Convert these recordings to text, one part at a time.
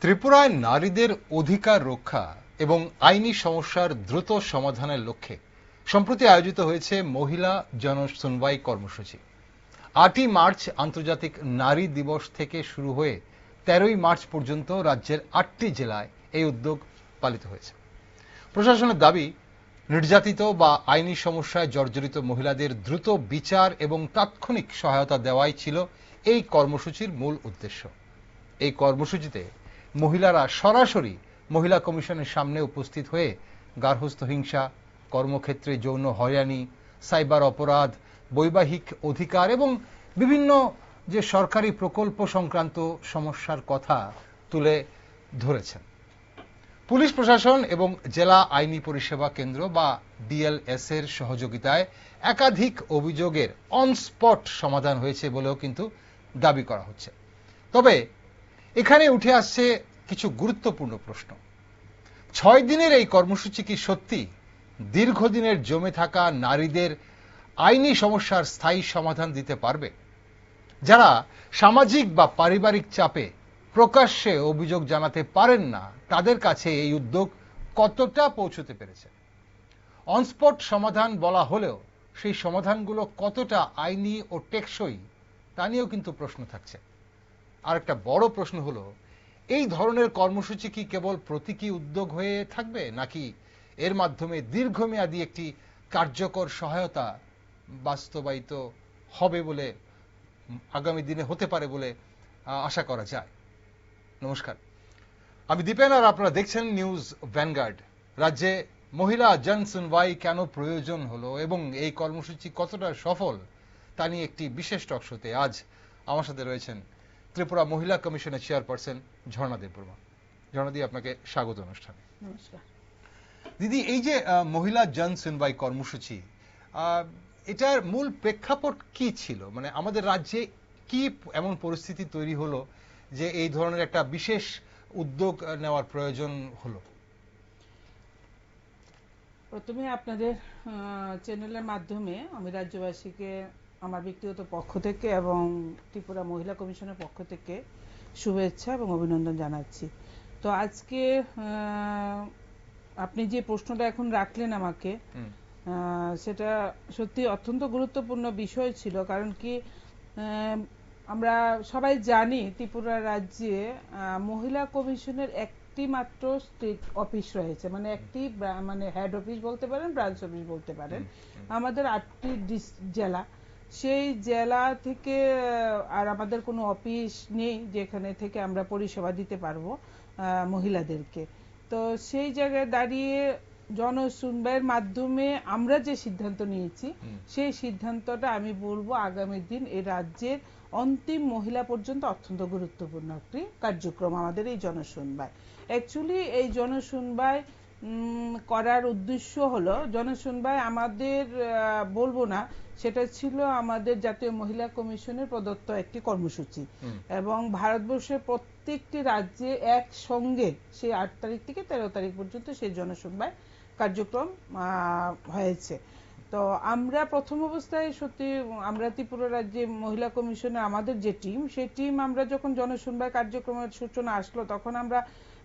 ত্রিপুরায় নারীদের অধিকার রক্ষা এবং আইনি সমস্যার দ্রুত সমাধানের লক্ষ্যে সম্প্রতি আয়োজিত হয়েছে মহিলা জনশুনবাই কর্মসূচি। 8ই মার্চ আন্তর্জাতিক নারী দিবস থেকে শুরু হয়ে 13ই মার্চ পর্যন্ত রাজ্যের 8টি জেলায় এই উদ্যোগ পালিত হয়েছে। প্রশাসনের দাবি, নির্যাতিত বা আইনি সমস্যায় জর্জরিত মহিলাদের দ্রুত বিচার এবং তাৎক্ষণিক সহায়তা দেওয়াই ছিল এই কর্মসূচির মূল উদ্দেশ্য। এই কর্মসূচিতে মহিলারা সরাসরি মহিলা কমিশনের সামনে উপস্থিত হয়ে গার্হস্থ্য হিংসা, কর্মক্ষেত্রে যৌন হয়রানি, সাইবার অপরাধ, বৈবাহিক অধিকার এবং বিভিন্ন যে সরকারি প্রকল্প সংক্রান্ত সমস্যার কথা তুলে ধরেছেন। পুলিশ প্রশাসন এবং জেলা আইনি পরিষেবা কেন্দ্র বা ডিএলএস এর সহযোগিতায় একাধিক অভিযোগের অন স্পট সমাধান হয়েছে বলেও কিন্তু দাবি করা হচ্ছে। তবে এখানে উঠে আসছে কিছু গুরুত্বপূর্ণ প্রশ্ন। 6 দিনের এই কর্মসূচি কি সত্যি দীর্ঘদিনের জমে থাকা নারীদের আইনি সমস্যার স্থায়ী সমাধান দিতে পারবে? যারা সামাজিক বা পারিবারিক চাপে প্রকাশ্যে অভিযোগ জানাতে পারেন না, তাদের কাছে এই উদ্যোগ কতটা পৌঁছতে পেরেছে? অনস্পট সমাধান বলা হলেও সেই সমাধানগুলো কতটা আইনি ও টেকসই তা নিয়েও কিন্তু প্রশ্ন থাকছে। আর একটা বড় প্রশ্ন হলো, এই ধরনের কর্মসূচি কি কেবল প্রতীকী উদ্যোগ হয়ে থাকবে, নাকি এর মাধ্যমে দীর্ঘমেয়াদী একটি কার্যকর সহায়তা বাস্তবায়িত হবে বলে আগামী দিনে হতে পারে বলে আশা করা যায়? নমস্কার, আমি দীপেন আর আপনারা দেখছেন নিউজ ভ্যানগার্ড। রাজ্যে মহিলা জন সুনওয়াই কেন প্রয়োজন হলো এবং এই কর্মসূচি কতটা সফল তা নিয়ে একটি বিশেষ টক শোতে আজ আমার সাথে রয়েছেন ত্রিপুরা মহিলা কমিশনের চেয়ারপারসন ঝর্ণা দেববর্মা। ঝর্ণাদি, আপনাকে স্বাগত অনুষ্ঠানে। নমস্কার দিদি, এই যে মহিলা জন সুনওয়াই কর্মসূচি, এটার মূল প্রেক্ষাপট কি ছিল? মানে আমাদের রাজ্যে কি এমন পরিস্থিতি তৈরি হলো যে এই ধরনের একটা বিশেষ উদ্যোগ নেওয়ার প্রয়োজন হলো? প্রথমে আপনাদের চ্যানেলের মাধ্যমে আমি রাজ্যবাসীকে আমার ব্যক্তিগত পক্ষ থেকে এবং ত্রিপুরা মহিলা কমিশনের পক্ষ থেকে শুভেচ্ছা এবং অভিনন্দন জানাচ্ছি। তো আজকে আপনি যে প্রশ্নটা এখন রাখলেন আমাকে, সেটা সত্যি অত্যন্ত গুরুত্বপূর্ণ বিষয় ছিল। কারণ কি, আমরা সবাই জানি ত্রিপুরা রাজ্যে মহিলা কমিশনের একটি মাত্র স্টেট অফিস রয়েছে, মানে একটি মানে হেড অফিস বলতে পারেন, ব্রাঞ্চ অফিস বলতে পারেন। আমাদের 8টি জেলা, সেই জেলা থেকে আর আমাদের কোনো অফিস নেই যেখানে থেকে আমরা পরিষেবা দিতে পারবো মহিলাদেরকে। তো সেই জায়গায় দাঁড়িয়ে জনশুনবাইয়ের মাধ্যমে আমরা যে সিদ্ধান্ত নিয়েছি, সেই সিদ্ধান্তটা আমি বলবো আগামী দিন এই রাজ্যের অন্তিম মহিলা পর্যন্ত অত্যন্ত গুরুত্বপূর্ণ একটি কার্যক্রম আমাদের এই জনশুনবাই। অ্যাকচুয়ালি এই জনশুনবাই করার উদ্দেশ্য হলো, জনশুনবাই আমাদের বলবো না, সেটা ছিল আমাদের জাতীয় মহিলা কমিশনের প্রদত্ত একটি কর্মসূচি এবং ভারতবর্ষের প্রত্যেকটি রাজ্যে একসঙ্গে সেই 8 তারিখ থেকে 13 তারিখ পর্যন্ত সেই জনশুনবাই কার্যক্রম হয়েছে। তো আমরা প্রথম অবস্থায় সত্যি আমরা ত্রিপুরা রাজ্যে মহিলা কমিশনে আমাদের যে টিম, সেই টিম আমরা যখন জনশুনবাই কার্যক্রমের সূচনা আসলো, তখন আমরা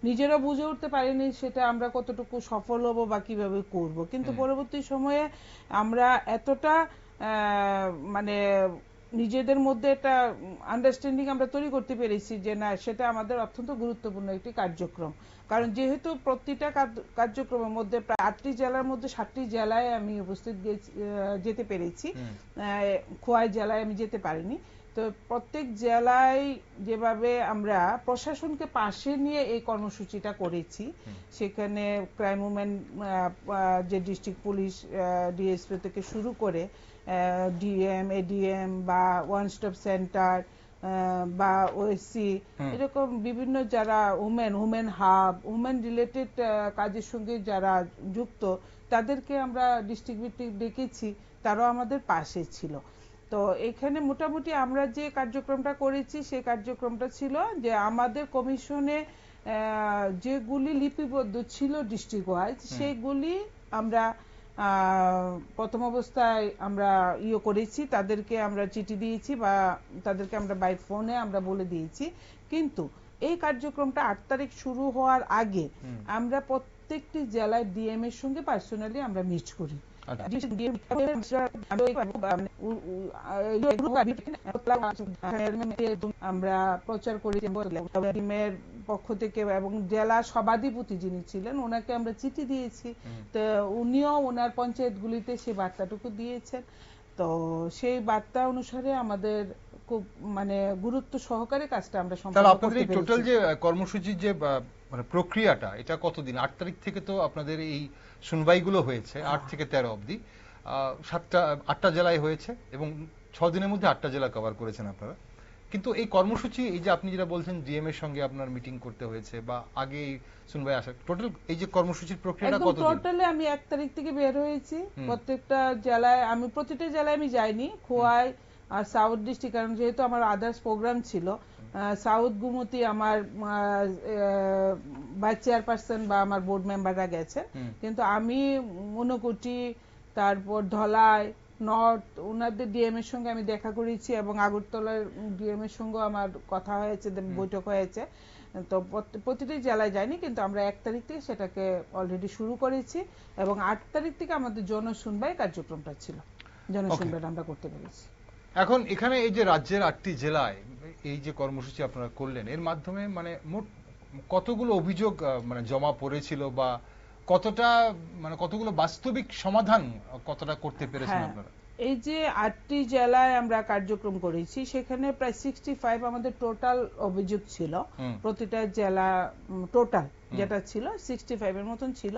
নিজেরা বুঝে উঠতে পারিনি সেটা আমরা কতটুকু সফল হব বা কিভাবে করব। কিন্তু পরবর্তী সময়ে আমরা এতটা মানে নিজেদের মধ্যে একটা আন্ডারস্ট্যান্ডিং আমরা তৈরি করতে পেরেছি যে না, সেটা আমাদের অত্যন্ত গুরুত্বপূর্ণ একটি কার্যক্রম। কারণ যেহেতু প্রতিটা কার্যক্রমের মধ্যে প্রায় 8টি জেলার মধ্যে 7টি জেলায় আমি উপস্থিত যেতে পেরেছি, খোয়াই জেলায় আমি যেতে পারিনি। তো প্রত্যেক জেলায় যেভাবে আমরা প্রশাসনকে পাশে নিয়ে এই কর্মসূচিটা করেছি, সেখানে ক্রাইম উমেন যে ডিস্ট্রিক্ট পুলিশ ডিএসপি থেকে শুরু করে ডিএম, এডিএম বা ওয়ান স্টপ সেন্টার বা ওএসসি, এরকম বিভিন্ন যারা উমেন হাব, উমেন রিলেটেড কাজের সঙ্গে যারা যুক্ত, তাদেরকে আমরা ডিস্ট্রিক্ট ভিত্তিক ডেকেছি, তারাও আমাদের পাশে ছিল। তো এখানে মোটামুটি আমরা যে কার্যক্রমটা করেছি, সেই কার্যক্রমটা ছিল যে আমাদের কমিশনে যেগুলি লিপিবদ্ধ ছিল ডিস্ট্রিক্ট ওয়াইজ, সেইগুলি আমরা প্রথম অবস্থায় আমরা করেছি, তাদেরকে আমরা চিঠি দিয়েছি বা তাদেরকে আমরা বাই ফোনে আমরা বলে দিয়েছি। কিন্তু এই কার্যক্রমটা 8 তারিখ শুরু হওয়ার আগে আমরা প্রত্যেকটি জেলায় ডিএম এর সঙ্গে পার্সোনালি আমরা মিট করি। আমরা প্রচার করি টিমের পক্ষ থেকে, এবং জেলা সভাধিপতি যিনি ছিলেন ওনাকে আমরা চিঠি দিয়েছি, তো উনিও ওনার পঞ্চায়েতগুলিতে সেই বার্তাটুকু দিয়েছেন। তো সেই বার্তা অনুসারে আমাদের খুব মানে গুরুত্ব সহকারে কাজটা আমরা সম্পন্ন করতে পেরেছি। আপনাদের টোটাল যে কর্মসূচির যে মানে প্রক্রিয়াটা, এটা কতদিন? 8 তারিখ থেকে তো আপনাদের এই শুনবাইগুলো হয়েছে 8 থেকে 13 অবধি, 8টা জেলায় হয়েছে এবং 6 দিনের মধ্যে 8টা জেলা কভার করেছেন আপনারা। কিন্তু এই কর্মসূচি, এই যে আপনি যেটা বলছেন ডিএম এর সঙ্গে আপনার মিটিং করতে হয়েছে বা আগে শুনবাই আসা, টোটাল এই যে কর্মসূচির প্রক্রিয়াটা কতদিন? টোটালে আমি 1 তারিখ থেকে বের হয়েছি, প্রত্যেকটা জেলায় আমি প্রতিটা জেলায় আমি যাইনি, খোয়াই আর সাউথ ডিস্ট্রিক্ট, কারণ যেহেতু আমার আদার্স প্রোগ্রাম ছিল। সাউথ গুমতি আমার ভাইস চেয়ারপারসন বা আমার বোর্ড মেম্বাররা গেছেন, কিন্তু আমি ঊনকোটি, তারপর ধলাই, নর্থ, ওনাদের ডিএম এর সঙ্গে আমি দেখা করেছি এবং আগরতলার ডিএম এর সঙ্গে আমার কথা হয়েছে, বৈঠক হয়েছে। তো প্রতিটি জেলায় যায়নি, কিন্তু আমরা 1 তারিখ থেকে সেটাকে অলরেডি শুরু করেছি এবং 8 তারিখ থেকে আমাদের জনশুনবাই কার্যক্রমটা ছিল, জনশুনবাইটা আমরা করতে পেরেছি। এখন এখানে এই যে রাজ্যের 8টি জেলায় এই যে কর্মসূচি আপনারা করলেন, এর মাধ্যমে মানে মোট কতগুলো অভিযোগ মানে জমা পড়েছিল বা কতটা মানে কতগুলো বাস্তবিক সমাধান কতটা করতে পেরেছেন আপনারা? এই যে 8টি জেলায় আমরা কার্যক্রম করেছি, সেখানে প্রায় 65 আমাদের টোটাল অভিযোগ ছিল। প্রতিটা জেলা টোটাল যেটা ছিল 65 এর মতন ছিল।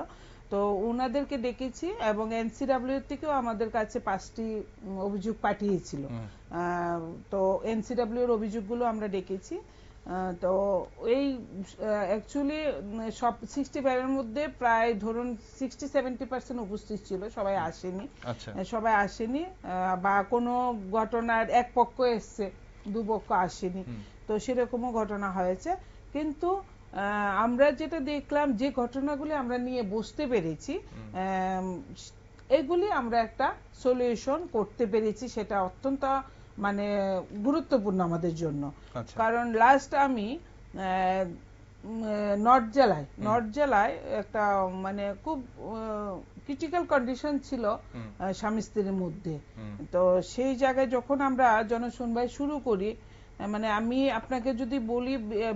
তো ওনাদেরকে ডেকেছি এবং এনসিডব্লিউ থেকেও আমাদের কাছে 5টি অভিযোগ পাঠিয়েছিল। তো এনসিডব্লিউ এর অভিযোগগুলো আমরা ডেকেছি। তো এই অ্যাকচুয়ালি সব 65 এর মধ্যে প্রায় ধরুন 60-70% উপস্থিত ছিল, সবাই আসেনি। সবাই আসেনি বা কোনো ঘটনার এক পক্ষ এসছে, দুপক্ষ আসেনি, তো সেরকমও ঘটনা হয়েছে। কিন্তু আমরা যেটা দেখলাম, যে ঘটনাগুলি আমরা নিয়ে বসতে পেরেছি, এগুলি আমরা একটা সলিউশন করতে পেরেছি, সেটা অত্যন্ত মানে গুরুত্বপূর্ণ আমাদের জন্য। কারণ লাস্ট আমি নর্থ জেলায় একটা মানে খুব ক্রিটিক্যাল কন্ডিশন ছিল স্বামী স্ত্রীর মধ্যে। তো সেই জায়গায় যখন আমরা জনশুনবাই শুরু করি, মানে আমি আপনাকে যদি বলি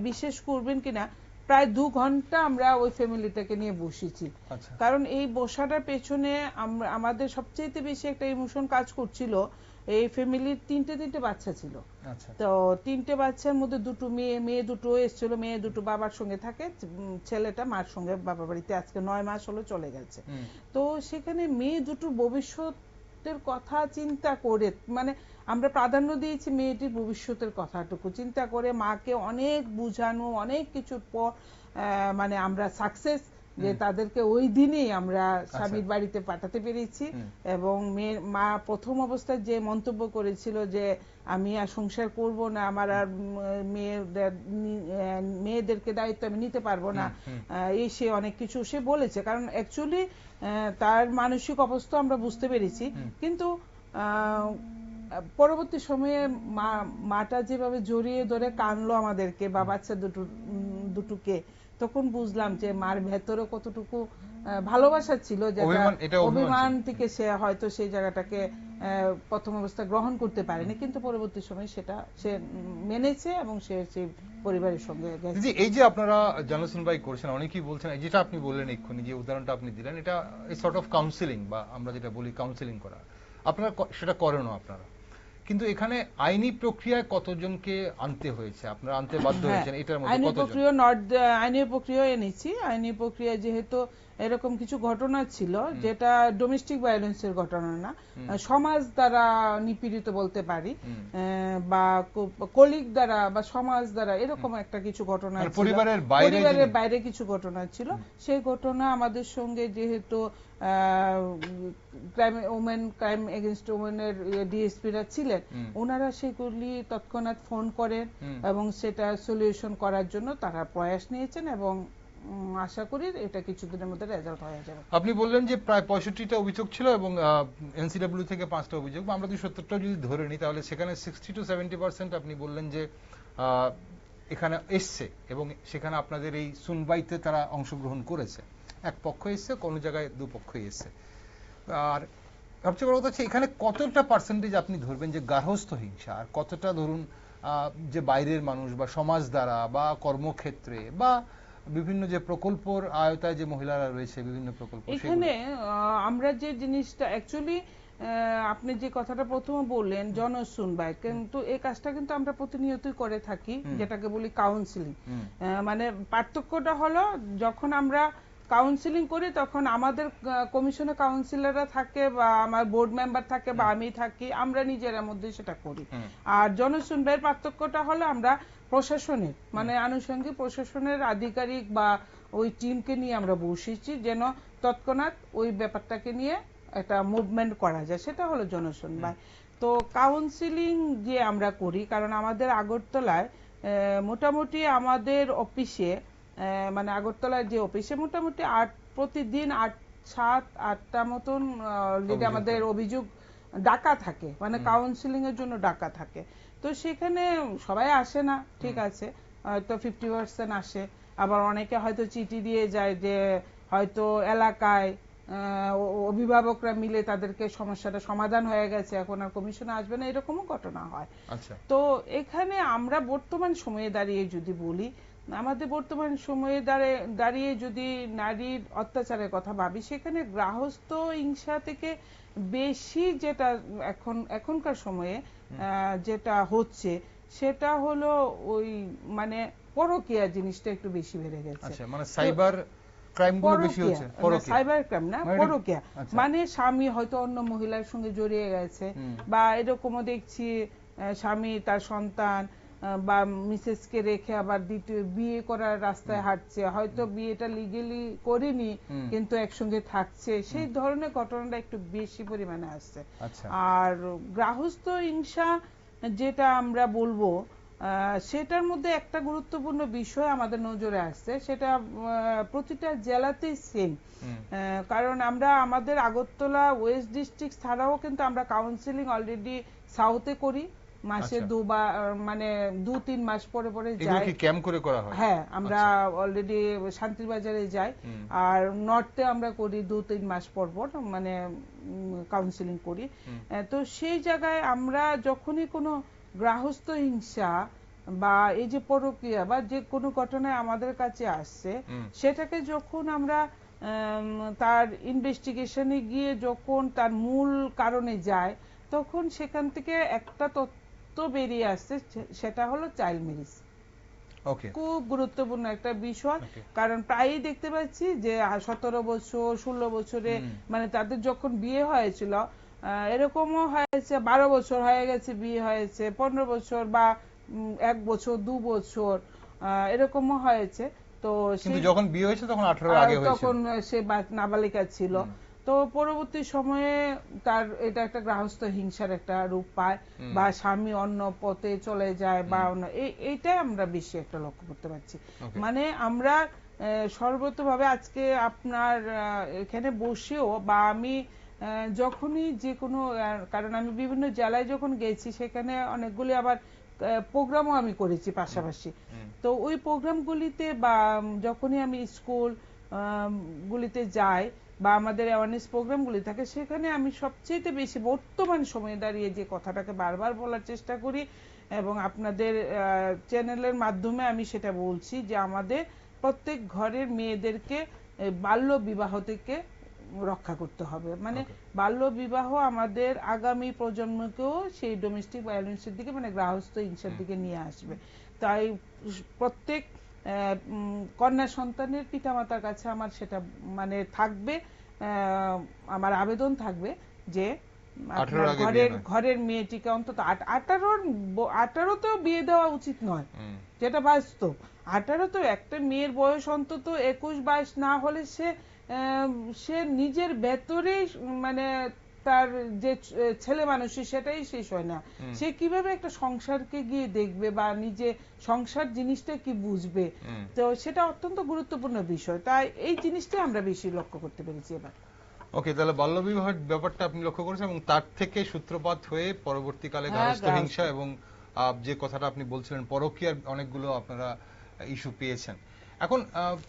বিশেষ করবেন কিনা, প্রায় 2 ঘন্টা আমরা ওই ফ্যামিলিটাকে নিয়ে বসেছি। কারণ এই বসাটার পেছনে আমাদের সবচেয়ে বেশি একটা ইমোশন কাজ করছিল। এই ফ্যামিলির 3টে বাচ্চা ছিল। তো 3টে বাচ্চার মধ্যে 2টো মেয়ে 2টো এসেছিল। মেয়ে 2টো বাবার সঙ্গে থাকে, ছেলেটা মার সঙ্গে বাবার বাড়িতে আজকে 9 মাস হলো চলে গেছে। তো সেখানে মেয়ে 2টোর ভবিষ্যতের কথা চিন্তা করে, মানে আমরা প্রাধান্য দিয়েছি মেয়েটির ভবিষ্যতের কথাটুকু চিন্তা করে, মাকে অনেক বুঝানো, অনেক কিছুর পর মানে আমরা সাকসেস যে তাদেরকে ওই দিনই আমরা স্বামীর বাড়িতে পাঠাতে পেরেছি। এবং মা প্রথম অবস্থায় যে মন্তব্য করেছিল যে আমি আর সংসার করব না, আমার আর মেয়েদেরকে দায়িত্ব আমি নিতে পারবো না, এই সে অনেক কিছু সে বলেছে। কারণ অ্যাকচুয়ালি তার মানসিক অবস্থা আমরা বুঝতে পেরেছি। কিন্তু পরবর্তী সময়ে মাটা যেভাবে জড়িয়ে ধরে কানলো আমাদেরকে বা বাচ্চা দুটোকে, তখন বুঝলাম যে মার ভেতরে কতটুকু ভালোবাসা ছিল, যেটা অভিমান থেকে সে হয়তো সেই জায়গাটাকে প্রথম অবস্থা গ্রহণ করতে পারেনি, কিন্তু পরবর্তী সময় সেটা সে মেনেছে এবং সে সেই পরিবারের সঙ্গে গেছে। এই যে আপনারা জনশুনবাই করছেন, অনেকেই বলছেন, যেটা আপনি বললেন এক্ষুনি, যে উদাহরণটা আপনি দিলেন, এটা সর্ট অফ কাউন্সিলিং বা আমরা যেটা বলি কাউন্সিলিং করা, আপনারা সেটা করেনও আপনারা। কিন্তু এখানে আইনি প্রক্রিয়ায় কতজনকে আনতে হয়েছে, আপনারা আনতে বাধ্য হয়েছেন? এটার মধ্যে আইনি প্রক্রিয়া এনেছি। আইনি প্রক্রিয়া যেহেতু এরকম কিছু ঘটনা ছিল যেটা ডোমেস্টিক ভায়োলেন্সের ঘটনা না, সমাজ দ্বারা নিপীড়িত বলতে পারি, বা কলিগ দ্বারা বা সমাজ দ্বারা এরকম একটা কিছু ঘটনা ছিল, পরিবারের বাইরে কিছু ঘটনা ছিল। সেই ঘটনা আমাদের সঙ্গে যেহেতু ক্রাইম এগেইনস্ট ওমেনের ডিএসপিরা ছিলেন, ওনারা সেগুলি তৎক্ষণাৎ ফোন করেন এবং সেটা সলিউশন করার জন্য তারা প্রয়াস নিয়েছেন এবং আশা করি এটা কিছুদিনের মধ্যে রেজাল্ট হয়ে যাবে। আপনি বললেন যে প্রায় 65টা অভিযোগ ছিল এবং এনসিডব্লিউ থেকে 5টা অভিযোগ, আমরা যদি 70টা যদি ধরে নিই, তাহলে সেখানে 60-70% আপনি বললেন যে এখানে এসছে এবং সেখানে আপনাদের এই সুনবাইতে তারা অংশগ্রহণ করেছে, এক পক্ষ এসছে, কোনো জায়গায় দুপক্ষই এসছে। আর সবচেয়ে বড় কথা হচ্ছে এখানে কতটা পার্সেন্টেজ আপনি ধরবেন যে গার্হস্থ্য হিংসা, আর কতটা ধরুন যে বাইরের মানুষ বা সমাজ দ্বারা বা কর্মক্ষেত্রে বা বিভিন্ন যে প্রকল্পর আয়তায় যে মহিলারা রয়েছে বিভিন্ন প্রকল্প, এখানে আমরা যে জিনিসটা অ্যাকচুয়ালি আপনি যে কথাটা প্রথমে বললেন জনশুনবাই, কিন্তু এই কাজটা কিন্তু আমরা প্রতিনিয়তই করে থাকি, যেটাকে বলি কাউন্সিলিং। মানে পার্থক্যটা হলো যখন আমরা কাউন্সিলিং করি তখন আমাদের কমিশনে কাউন্সিলররা থাকে বা আমার বোর্ড মেম্বার থাকে বা আমি থাকি, আমরা নিজেরা মধ্যে সেটা করি। আর জনশুনবাইয়ের পার্থক্যটা হলো আমরা প্রশাসনের মানে আনুষঙ্গিক প্রশাসনের আধিকারিক বা ওই টিমকে নিয়ে আমরা বসেছি যেন তৎক্ষণাৎ ওই ব্যাপারটাকে নিয়ে একটা মুভমেন্ট করা যায়, সেটা হলো জনশুনবাই। তো কাউন্সিলিং যে আমরা করি, কারণ আমাদের আগরতলায় মোটামুটি আমাদের অফিসে মানে আগরতলার যে অফিসে মোটামুটি প্রতিদিন 7-8টা মতন অলরেডি আমাদের অভিযোগ ডাকা থাকে, মানে কাউন্সিলিং এর জন্য ডাকা থাকে। তো সেখানে সবাই আসে না, ঠিক আছে, হয়তো 50% আসে, আবার অনেকে হয়তো চিঠি দিয়ে যায় যে হয়তো এলাকায় অভিভাবকরা মিলে তাদেরকে সমস্যাটা সমাধান হয়ে গেছে, এখন আর কমিশনে আসবে না, এরকমও ঘটনা হয়। তো এখানে আমরা বর্তমান সময়ে দাঁড়িয়ে যদি বলি, আমাদের বর্তমান সময়ে দাঁড়িয়ে যদি নারীর অত্যাচারের কথা ভাবি, সেখানে গার্হস্থ্য হিংসা থেকে বেশি যেটা এখনকার সময়ে যেটা হচ্ছে সেটা হলো ওই মানে পরকীয়া জিনিসটা একটু বেশি বেড়ে গেছে। মানে সাইবার ক্রাইমগুলো বেশি হচ্ছে, সাইবার ক্রাইম না, পরকীয়া। মানে স্বামী হয়তো অন্য মহিলার সঙ্গে জড়িয়ে গেছে, বা এরকমও দেখছি স্বামী তার সন্তান বা মিসেসকে রেখে আবার দ্বিতীয় বিয়ে করার রাস্তায় হাঁটছে, হয়তো বিয়েটা লিগেলি করেনি কিন্তু একসঙ্গে থাকছে, সেই ধরনের ঘটনাটা একটু বেশি পরিমাণে আসছে। আর গার্হস্থ্য হিংসা যেটা আমরা বলবো, সেটার মধ্যে একটা গুরুত্বপূর্ণ বিষয় আমাদের নজরে আসছে, সেটা প্রতিটা জেলাতেই সেম। কারণ আমরা আমাদের আগরতলা ওয়েস্ট ডিস্ট্রিক্ট ছাড়াও কিন্তু আমরা কাউন্সিলিং অলরেডি সাউথে করি, মাসে দুবার, মানে 2-3 মাস পরে পরে যাই। ক্যাম্প করে করা হয়? হ্যাঁ, আমরা অলরেডি শান্তিবাজারে যাই, আর নর্থে আমরা করি 2-3 মাস পর পর, মানে কাউন্সিলিং করি। তো সেই জায়গায় আমরা যখনই কোনো গার্হস্থ্য হিংসা বা এই যে পরকীয়া বা যে কোনো ঘটনায় আমাদের কাছে আসছে, সেটাকে যখন আমরা তার ইনভেস্টিগেশনে গিয়ে যখন তার মূল কারণে যায়, তখন সেখান থেকে একটা তথ্য বেরিয়ে আসছে, সেটা হলো চাইল্ড ম্যারেজ। খুব গুরুত্বপূর্ণ একটা বিষয়, কারণ প্রায়ই দেখতে পাচ্ছি যে 17 বছর 16 বছরে মানে তাদের যখন বিয়ে হয়েছিল, এরকমও হয়েছে 12 বছর হয়ে গেছে বিয়ে হয়েছে, 15 বছর বা 1 বছর 2 বছর এরকমও হয়েছে। তো যখন বিয়ে হয়েছে তখন 18 আগে হয়েছে, তখন সে নাবালিকা ছিল। তো পরবর্তী সময়ে তার এটা একটা গার্হস্থ্য হিংসার একটা রূপ পায়, বা স্বামী অন্য পথে চলে যায়, বা এইটাই আমরা বেশি একটা লক্ষ্য করতে পারছি। মানে আমরা সর্বতভাবে আজকে আপনার এখানে বসেও বা আমি যখনই যে কোনো, কারণ আমি বিভিন্ন জেলায় যখন গেছি সেখানে অনেকগুলি আবার প্রোগ্রামও আমি করেছি পাশাপাশি। তো ওই প্রোগ্রামগুলিতে বা যখনই আমি স্কুল গুলিতে যাই বা আমাদের অ্যাওয়ারনেস প্রোগ্রামগুলি থাকে, সেখানে আমি সবচেয়ে বেশি বর্তমান সময়ে দাঁড়িয়ে যে কথাটাকে বারবার বলার চেষ্টা করি, এবং আপনাদের চ্যানেলের মাধ্যমে আমি সেটা বলছি যে আমাদের প্রত্যেক ঘরের মেয়েদেরকে বাল্য বিবাহ থেকে রক্ষা করতে হবে। মানে বাল্য বিবাহ আমাদের আগামী প্রজন্মকেও সেই ডোমেস্টিক ভায়োলেন্সের দিকে, মানে গার্হস্থ্য হিংসার দিকে নিয়ে আসবে। তাই প্রত্যেক কন্যা সন্তানের পিতামাতার কাছে আমার সেটা মানে থাকবে, আমার আবেদন থাকবে যে ঘরের মেয়েটিকে অন্তত 18তেও বিয়ে দেওয়া উচিত নয়, যেটা বাস্তব। 18 তো একটা মেয়ের বয়স অন্তত 21-22 না হলে সে নিজের ভেতরে মানে তার যে ছেলে মানুষই সেটাই শেষ হয় না, সে কিভাবে একটা সংসারকে গিয়ে দেখবে বা নিজে সংসার জিনিসটা কি বুঝবে। তো সেটা অত্যন্ত গুরুত্বপূর্ণ বিষয়, তাই এই জিনিসটা আমরা বেশি লক্ষ্য করতে পেরেছি এবার। তাহলে বাল্যবিবাহের ব্যাপারটা আপনি লক্ষ্য করেছেন এবং তার থেকে সূত্রপাত হয়ে পরবর্তীকালে গার্হস্থ্য হিংসা এবং যে কথাটা আপনি বলছিলেন পরকীয়ার অনেকগুলো আপনারা ইস্যু পেয়েছেন। এখন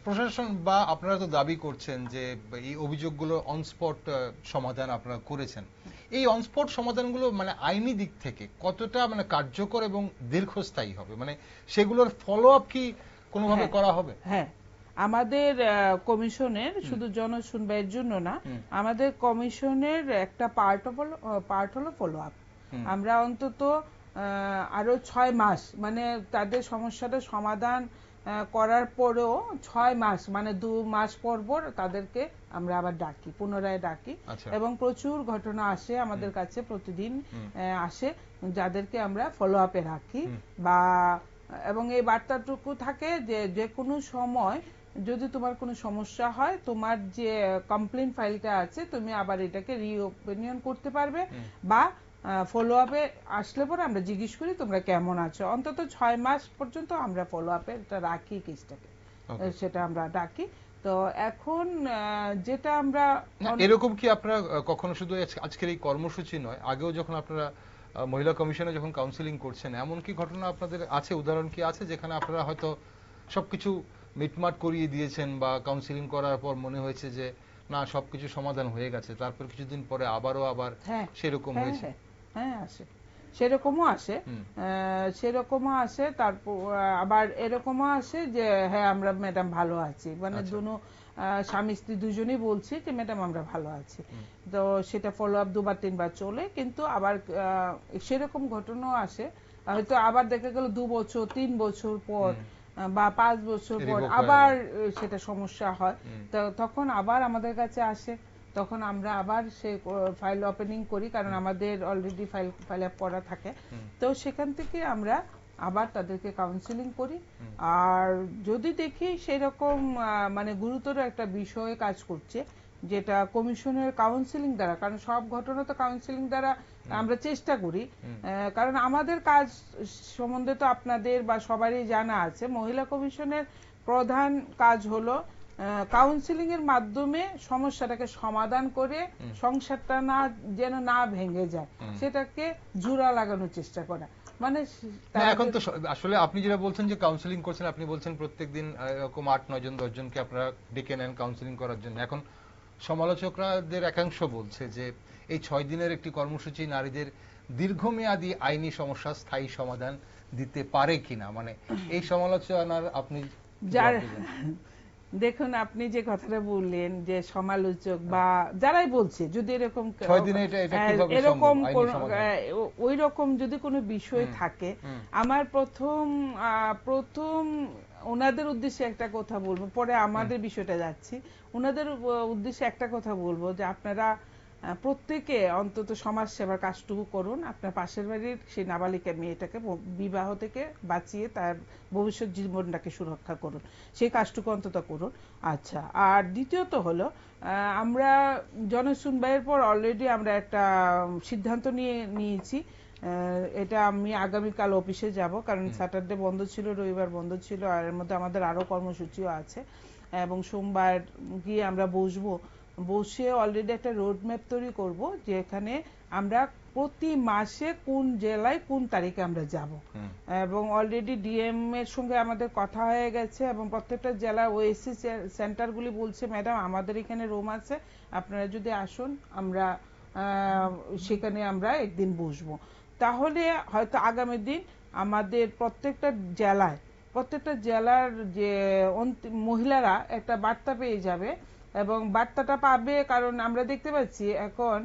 প্রশাসন বা আপনারা তো দাবি করছেন যে এই অভিযোগগুলো অনস্পট সমাধান আপনারা করেছেন। এই অনস্পট সমাধানগুলো মানে আইনি দিক থেকে কতটা মানে কার্যকর এবং দীর্ঘস্থায়ী হবে, মানে সেগুলোর ফলো আপ কি কোনোভাবে করা হবে? হ্যাঁ, আমাদের কমিশনের শুধু জনশুনবাইয়ের জন্য না, আমাদের কমিশনের একটা পার্ট হলো ফলো আপ। আমরা অন্তত আরো 6 মাস মানে তাদের সমস্যাটা সমাধান করার পরেও 6 মাস মানে 2 মাস পর পর তাদেরকে আমরা আবার ডাকি, পুনরায় ডাকি। এবং প্রচুর ঘটনা আসে আমাদের কাছে, প্রতিদিন আসে, যাদেরকে আমরা ফলো আপে রাখি। বা এবং এই বার্তাটুকু থাকে যে যে কোনো সময় যদি তোমার কোনো সমস্যা হয়, তোমার যে কমপ্লেইন ফাইলটা আছে তুমি আবার এটাকে রিওপেনিয়ন করতে পারবে, বা ফলো আপে আসলে পরে আমরা জিজ্ঞেস করি তোমরা কেমন আছো। অন্তত 6 মাস পর্যন্ত আমরা ফলো আপে এটা রাখি, কেসটাকে সেটা আমরা ডাকি। তো এখন যেটা আমরা এরকম কি আপনারা কখনো শুধু আজকের এই কর্মসূচি নয়, আগেও যখন আপনারা মহিলা কমিশনে যখন কাউন্সিলিং করছেন, এমন কি ঘটনা আপনাদের আছে, উদাহরণ কি আছে যেখানে আপনারা হয়তো সবকিছু মিটমাট করিয়ে দিয়েছেন বা কাউন্সিলিং করার পর মনে হয়েছে যে না সবকিছু সমাধান হয়ে গেছে, তারপর কিছুদিন পরে আবার সেরকম হয়েছে? হ্যাঁ, আসে, সেরকমও আসে। তারপর আবার এরকমও আসে যে হ্যাঁ আমরা ম্যাডাম ভালো আছি, মানে দুনো স্বামী স্ত্রী দুজনেই বলছি যে ম্যাডাম আমরা ভালো আছি। তো সেটা ফলো আপ 2 বার 3 বার চলে, কিন্তু আবার সেরকম ঘটনাও আসে হয়তো আবার দেখা গেল 2 বছর 3 বছর পর বা 5 বছর পর আবার সেটা সমস্যা হয়। তো তখন আবার আমাদের কাছে আসে, তখন আমরা আবার সেই ফাইল ওপেনিং করি, কারণ আমাদের অলরেডি ফাইল আপ করা থাকে। তো সেখান থেকে আমরা আবার তাদেরকে কাউন্সিলিং করি। আর যদি দেখি সেরকম মানে গুরুতর একটা বিষয়ে কাজ করছে, যেটা কমিশনের কাউন্সিলিং দ্বারা, কারণ সব ঘটনা তো কাউন্সিলিং দ্বারা আমরা চেষ্টা করি, কারণ আমাদের কাজ সম্বন্ধে তো আপনাদের বা সবারই জানা আছে, মহিলা কমিশনের প্রধান কাজ হলো কাউন্সিলিং এর মাধ্যমে সমস্যাটাকে সমাধান করে সংসারটা যেন না ভেঙে যায়, সেটাকে জোড়া লাগানোর চেষ্টা করা। মানে এখন তো আসলে আপনি যেটা বলছেন যে কাউন্সিলিং করছেন, আপনি বলছেন প্রত্যেকদিন এরকম 8-9 জন 10 জনকে আপনারা ডেকে নেন কাউন্সিলিং করার জন্য। এখন সমালোচকদের একাংশ বলছে যে এই 6 দিনের একটি কর্মসূচি নারীদের দীর্ঘমেয়াদী আইনি সমস্যার স্থায়ী সমাধান দিতে পারে কিনা, মানে এই সমালোচনার আপনি দেখুন, আপনি যে কথাটা বললেন যে সমালোচক বা যারাই বলছে, যদি এরকম ওই রকম যদি কোনো বিষয় থাকে, আমার প্রথম ওনাদের উদ্দেশ্যে একটা কথা বলবো, পরে আমাদের বিষয়টা যাচ্ছি। ওনাদের উদ্দেশ্যে একটা কথা বলবো যে আপনারা প্রত্যেকে অন্তত সমাজ সেবার কাজটুকু করুন, আপনার পাশের বাড়ির সেই নাবালিকা মেয়েটাকে বিবাহ থেকে বাঁচিয়ে তার ভবিষ্যৎ জীবনটাকে সুরক্ষা করুন, সেই কাজটুকু অন্তত করুন। আচ্ছা, আর দ্বিতীয়ত হলো আমরা জনশুনবাইয়ের পর অলরেডি আমরা একটা সিদ্ধান্ত নিয়েছি। এটা আমি আগামীকাল অফিসে যাব, কারণ স্যাটারডে বন্ধ ছিল, রবিবার বন্ধ ছিল, আর এর মধ্যে আমাদের আরো কর্মসূচিও আছে। এবং সোমবার গিয়ে আমরা বসে অলরেডি একটা রোড ম্যাপ তৈরি করব, যেখানে আমরা প্রতি মাসে কোন জেলায় কোন তারিখে আমরা যাব। এবং অলরেডি ডিএম এর সঙ্গে আমাদের কথা হয়ে গেছে, এবং প্রত্যেকটা জেলার ওএসসি সেন্টারগুলি বলছে ম্যাডাম আমাদের এখানে রুম আছে, আপনারা যদি আসুন আমরা সেখানে আমরা একদিন বসবো। তাহলে হয়তো আগামী দিন আমাদের প্রত্যেকটা জেলার যে মহিলারা একটা বার্তা পেয়ে যাবে, এবং বার্তাটা পাবে, কারণ আমরা দেখতে পাচ্ছি এখন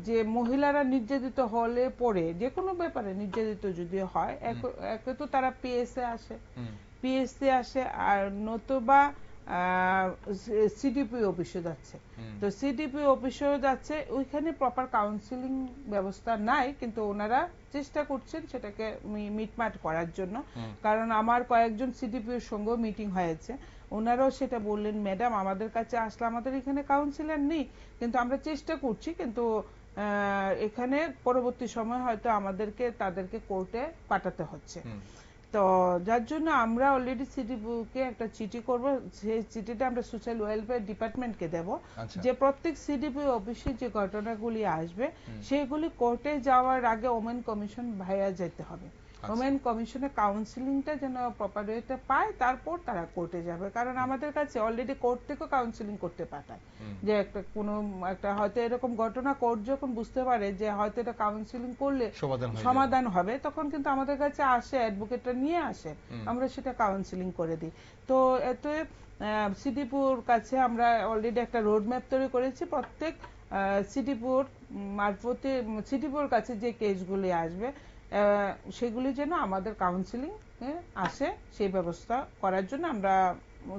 যে মহিলারা নির্যাতিত হলে পরে, যে কোনো ব্যাপারে নির্যাতিত যদি হয়, একে তো তারা পিএসসি আসে, আর নতুবা সিডিপি অফিসে যাচ্ছে। তো সিডিপি অফিসেও যাচ্ছে, ওইখানে প্রপার কাউন্সিলিং ব্যবস্থা নাই, কিন্তু ওনারা চেষ্টা করছেন সেটাকে মিটমাট করার জন্য। কারণ আমার কয়েকজন সিডিপির সঙ্গেও মিটিং হয়েছে, ওনারাও সেটা বললেন ম্যাডাম আমাদের কাছে আসলে আমাদের এখানে কাউন্সিলর নেই, কিন্তু আমরা চেষ্টা করছি, কিন্তু এখানে পরবর্তী সময় হয়তো তাদেরকে কোর্টে পাঠাতে হচ্ছে। তো যার জন্য আমরা অলরেডি সিডিপিওকে একটা চিঠি করব, সেই চিঠিটা আমরা সোশ্যাল ওয়েলফেয়ার ডিপার্টমেন্টকে দেব, আচ্ছা। যে প্রত্যেক সিডিপিও অফিসে যে ঘটনাগুলি আসবে সেগুলি কোর্টে যাওয়ার আগে ওমেন কমিশন ভাইয়া যেতে হবে। ওমেন কমিশনের কাউন্সিলিংটা যেন প্রপার ওয়েতে পায়, তারপর তারা কোর্টে যাবে। কারণ আমাদের কাছে অলরেডি কোর্ট থেকেও কাউন্সিলিং করতে পাঠায়, যে একটা কোনো একটা হয়তো এরকম ঘটনা কোর্ট যখন বুঝতে পারে যে হয়তো এটা কাউন্সিলিং করলে সমাধান হবে, তখন কিন্তু আমাদের কাছে আসে, অ্যাডভোকেটরা নিয়ে আসে, আমরা সেটা কাউন্সিলিং করে দিই। তো এতে সিডিপিওর কাছে আমরা অলরেডি একটা রোড ম্যাপ তৈরি করেছি। প্রত্যেক সিডিপিওর মারফতে সিডিপিওর কাছে যে কেসগুলি আসবে সেগুলি যেন আমাদের কাউন্সিলিং আসে, সেই ব্যবস্থা করার জন্য আমরা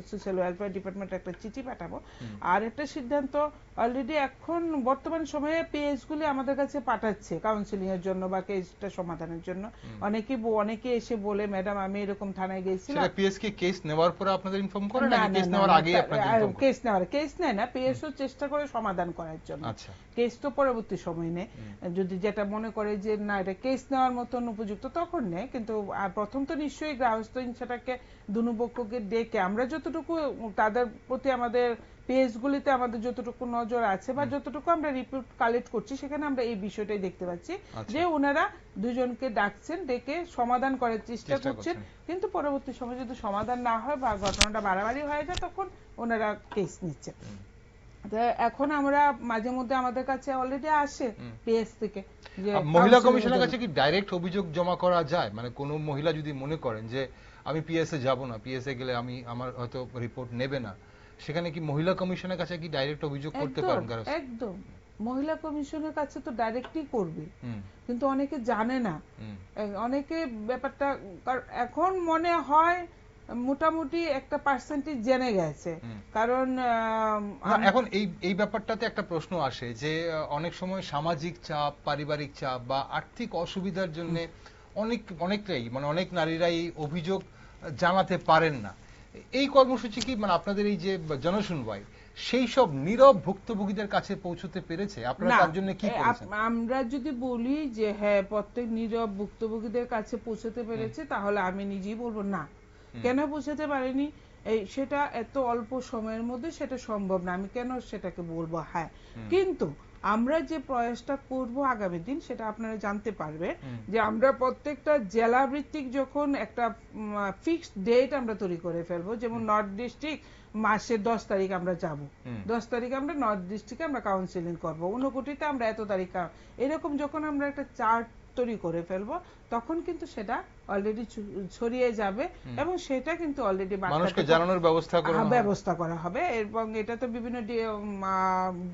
সোশ্যাল ওয়েলফেয়ার ডিপার্টমেন্টে একটা চিঠি পাঠাবো। আর একটা সিদ্ধান্ত অলরেডি এখন বর্তমান সময়ে পিএসগুলি আমাদের কাছে পাঠাচ্ছে কাউন্সিলিং এর জন্য বা কেসটা সমাধানের জন্য। অনেকে এসে বলে, ম্যাডাম আমি এরকম থানায় গেছিলাম। পিএস কি কেস নেওয়ার পরে আপনাদের ইনফর্ম করে নাকি কেস নেওয়ার আগেই আপনাদের ইনফর্ম করে? কেস নেয় না, পিএসও চেষ্টা করে সমাধান করার জন্য। আচ্ছা। কেস তো পরবর্তী সময় নেয়, যদি যেটা মনে করে যে না এটা কেস নেওয়ার মতন উপযুক্ত তখন নেয়। কিন্তু প্রথম তো নিশ্চয়ই গৃহস্থ হিংসাটাকে দুপক্ষকে ডেকে আমরা যতটুকু তাদের প্রতি আমাদের পেজগুলিতে আমাদের যতটুকু নজর আছে বা যতটুকু আমরা রিপোর্ট কালেক্ট করছি, সেখানে আমরা এই বিষয়টাই দেখতে পাচ্ছি যে ওনারা দুজনকে ডাকছেন, ডেকে সমাধান করার চেষ্টা করছেন। কিন্তু পরবর্তী সময় যদি সমাধান না হয় বা ঘটনাটা বাড়াবাড়ি হয়ে যায়, তখন ওনারা কেস নিচ্ছেন। এখন আমরা মাঝে মধ্যে আমাদের কাছে অলরেডি আসে পিএস থেকে যে মহিলা কমিশনের কাছে কি ডাইরেক্ট অভিযোগ জমা করা যায়? মানে কোনো মহিলা যদি মনে করেন যে আমি পিএসএ যাব না, পিএসএ গেলে আমার হয়তো রিপোর্ট নেবে না, সেখানে কি মহিলা কমিশনের কাছে কি ডাইরেক্ট অভিযোগ করতে পারেন? একদম মহিলা কমিশনের কাছে তো ডাইরেক্টলি করবে, কিন্তু অনেকে জানে না। অনেকে ব্যাপারটা এখন মনে হয় মোটামুটি একটা পার্সেন্টেজ জেনে গেছে। কারণ এখন এই ব্যাপারটাতে একটা প্রশ্ন আসে যে অনেক সময় সামাজিক চাপ, পারিবারিক চাপ বা আর্থিক অসুবিধার জন্য অনেকটাই মানে অনেক নারীরাই অভিযোগ জানাতে পারেন না। এই কর্মসূচি কি মানে আপনাদের এই যে জনশুনবাই সেই সব নীরব ভুক্তভোগীদের কাছে পৌঁছতে পেরেছে? আপনারা তার জন্য কি করেছেন? আমরা যদি বলি যে হ্যাঁ প্রত্যেক নীরব ভুক্তভোগীদের কাছে পৌঁছতে পেরেছে, তাহলে আমি নিজেই বলবো না। কেন পৌঁছাতে পারেনি? সেটা এত অল্প সময়ের মধ্যে সেটা সম্ভব না, আমি কেন সেটাকে বলবো? হ্যাঁ, কিন্তু আমরা যে প্রয়াসটা করব আগামী দিন, সেটা আপনারা জানতে পারবে যে আমরা প্রত্যেকটা জেলা ভিত্তিক যখন একটা ফিক্সড ডেট আমরা তৈরি করে ফেলবো। যেমন নর্থ ডিস্ট্রিক্ট মাসের 10 তারিখ আমরা যাব, 10 তারিখে আমরা নর্থ ডিস্ট্রিক্টে আমরা কাউন্সিলিং করবো, ঊনকোটিতে আমরা এত তারিখ, এরকম যখন আমরা একটা চার্ট তৈরি করে ফেলবো, তখন কিন্তু সেটা অলরেডি ছড়িয়ে যাবে এবং সেটা কিন্তু অলরেডি মানুষকে জানানোর ব্যবস্থা করা হবে। এবং এটা তো বিভিন্ন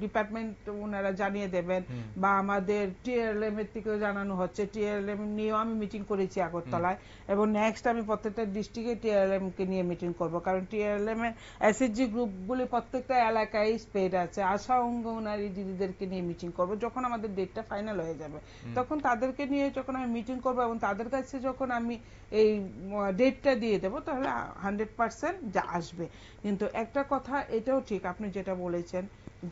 ডিপার্টমেন্ট ওনারা জানিয়ে দেবেন বা আমাদের টিআরএলএম এর থেকেও জানানো হচ্ছে। টিআরএলএম নিয়েও আমি মিটিং করেছি আগরতলায়, এবং নেক্সট আমি প্রত্যেকটা ডিস্ট্রিক্টে টিআরএলএম কে নিয়ে মিটিং করব। কারণ টিআরএলএম এর এসএসজি গ্রুপগুলি প্রত্যেকটা এলাকায় স্প্রেড আছে। আশা অঙ্গনারী দিদিদেরকে নিয়ে মিটিং করব যখন আমাদের ডেটটা ফাইনাল হয়ে যাবে। তখন তাদেরকে নিয়ে যখন আমি মিটিং করব এবং তাদের কাছে যখন আমি এই ডেটটা দিয়ে দেবো, তাহলে 100% যা আসবে। কিন্তু একটা কথা এটাও ঠিক, আপনি যেটা বলেছেন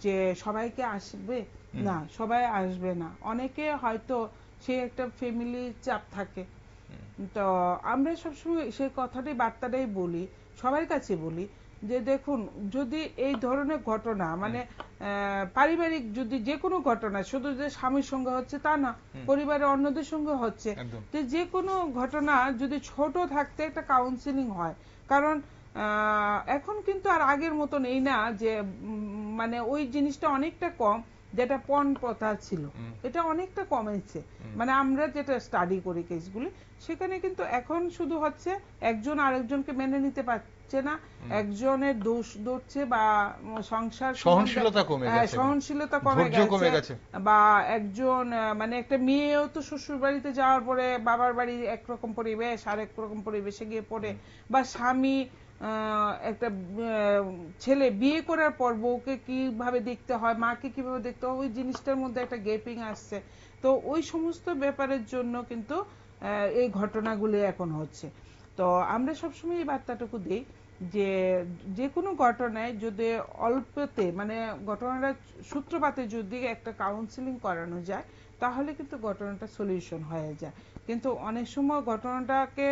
যে সবাইকে আসবে না, সবাই আসবে না। অনেকে হয়তো সে একটা ফ্যামিলি চাপ থাকে। তো আমরা সবসময় সেই কথাটাই বার্তাটাই বলি, সবার কাছে বলি যে দেখুন, যদি এই ধরনের ঘটনা মানে পারিবারিক যদি যে কোনো ঘটনা, শুধু যে স্বামীর সঙ্গে হচ্ছে তা না, পরিবারের অন্যদের সঙ্গে হচ্ছে, তো যে কোনো ঘটনা যদি ছোট থাকতে একটা কাউন্সিলিং হয়। কারণ এখন কিন্তু আর আগের মতন এই না যে মানে ওই জিনিসটা অনেকটা কম, যেটা পণ প্রথা ছিল এটা অনেকটা কমেছে। মানে আমরা যেটা স্টাডি করি কেসগুলি, সেখানে কিন্তু এখন শুধু হচ্ছে একজন আরেকজনকে মেনে নিতে পারছে না, একজনের দোষ ধরছে বা সংসার সহনশীলতা কমে গেছে, বা একজন মানে একটা মেয়েও তো শ্বশুর বাড়িতে যাওয়ার পরে বাবার বাড়ি একরকম পরিবেশ, আরেক রকম পরিবেশে গিয়ে পড়ে, বা স্বামী একটা ছেলে বিয়ে করার পর বউকে কিভাবে দেখতে হয়, মাকে কিভাবে দেখতে হয়, ওই জিনিসটার মধ্যে একটা গ্যাপিং আসছে। তো ওই সমস্ত ব্যাপারের জন্য কিন্তু এই ঘটনাগুলি এখন হচ্ছে। তো আমরা সবসময় এই বার্তাটুকু দিই যে যে কোনো ঘটনায় যদি অল্পতে মানে ঘটনাটা সূত্রপাতে যদি একটা কাউন্সিলিং করানো যায়, তাহলে কিন্তু ঘটনাটা সলিউশন হয়ে যায়। কিন্তু অনেক সময় ঘটনাটাকে